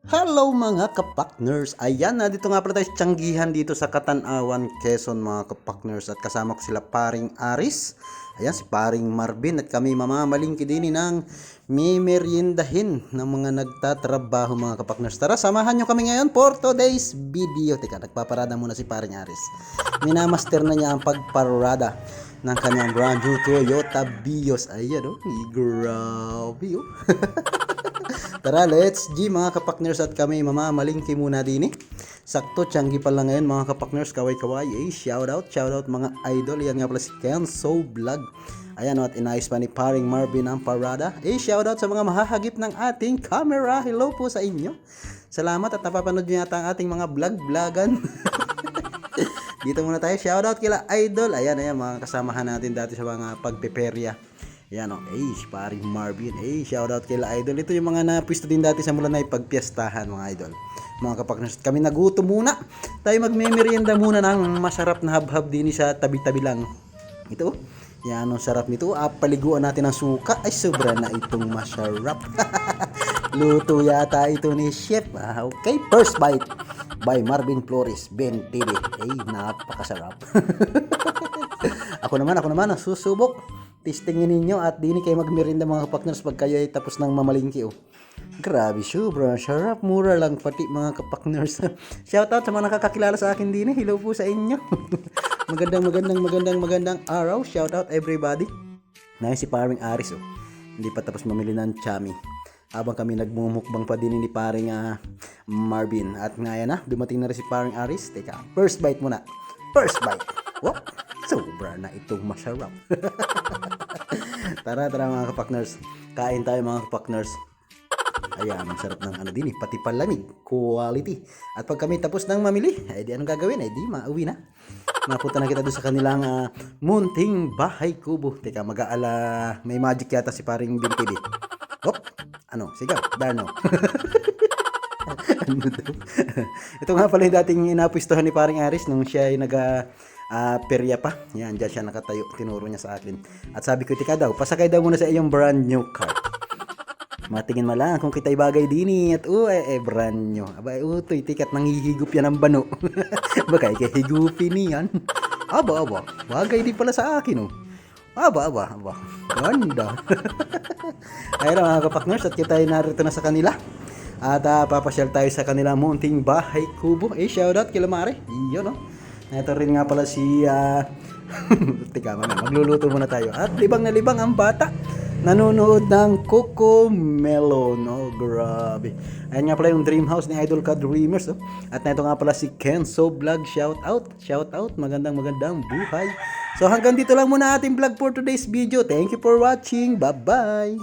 Hello mga kapakners! Ayan, dito nga pala tayo sa Tianggihan dito sa Katanawan, Quezon mga kapakners. At kasama ko sila paring Aris. Ayan, si paring Marvin. At kami mamamalingki din ng mimeriendahin ng mga nagtatrabaho mga kapakners. Tara, samahan nyo kami ngayon for today's video. Teka, nagpaparada muna si paring Aris. Minamaster na niya ang pagparada ng kanyang brand new Toyota Vios. Ayan o, grabe o. Tara, let's G mga kapakners at kami mamamalingki muna din eh. Sakto, Tianggi pa lang ngayon mga kapakners, kaway-kaway. Shoutout mga idol. Yan nga pala si Kenzo Vlog. Ayan at inayos pa ni paring Marvin ang parada. Shoutout sa mga mahahagip ng ating camera. Hello po sa inyo. Salamat at napapanood nyo yata ang ating mga vlog-vlogan. Dito muna tayo. Shoutout kila idol. Ayan, mga kasamahan natin dati sa mga pagpeperya. Yan o, paring Marvin. Shoutout kila idol. Ito yung mga napwisto din dati sa mula na ipagpiestahan mga idol. Mga kapakners, kami nagutom muna. Tayo magmemerienda muna ng masarap na habhab din sa tabi-tabi lang. Ito, yan ang sarap nito. Paliguan natin ng suka. Sobra na itong masarap. Luto yata ito ni Chef. Okay, first bite by Marvin Flores, Ben TV. Napakasarap. Ako naman, susubok. Testingin ninyo at dini kayo magmerinda mga kapakners pag kayo ay tapos ng mamalingki oh. Grabe, sobra sarap, mura lang pati mga kapakners. Shoutout sa mga nakakakilala sa akin dini. Hello po sa inyo. magandang araw. Shoutout everybody. Si paring Aris oh. Hindi pa tapos mamili ng chami. Habang kami nagmumukbang pa din ni paring Marvin. At ngayon dumating na rin si paring Aris. Teka, first bite muna. First bite. Whoop. Sobra na itong masarap. Tara mga kapakners. Kain tayo mga kapakners. Ayan, ang sarap ng din pati palamig. Quality. At pag kami tapos ng mamili, di anong gagawin? Di mauwi na. Mapunta na kita doon sa kanilang munting bahay kubo. Teka, mag-aala. May magic yata si paring Bintibi. Hop! Ano? Sigaw. Darno. Ito nga pala yung dating inapuistohan ni paring Aris nung siya ay perya pa. Yan, dyan siya nakatayo. Tinuro niya sa akin. At sabi ko, tika daw, pasakay daw muna sa iyong brand new car. Matingin mo lang kung kita'y bagay din at brand new. Aba, utoy, tikat nang hihigup yan ng bano. Baka ikahigupin niyan. Aba, bagay din pala sa akin oh. Aba, ganda. Ayun mga kapakners, at kita ay narito na sa kanila. At papasyal tayo sa kanila munting bahay kubo. Shoutout kila Mare. Iyon oh. Ito rin nga pala si Teka, magluluto muna tayo. At libang na libang ang bata. Nanonood ng Coco Melon. Oh, grabe. Ayan nga pala yung dream house ni Idol Ka Dreamers. Oh. At na ito nga pala si Kenzo Vlog. Shoutout. Magandang buhay. So hanggang dito lang muna ating vlog for today's video. Thank you for watching. Bye-bye.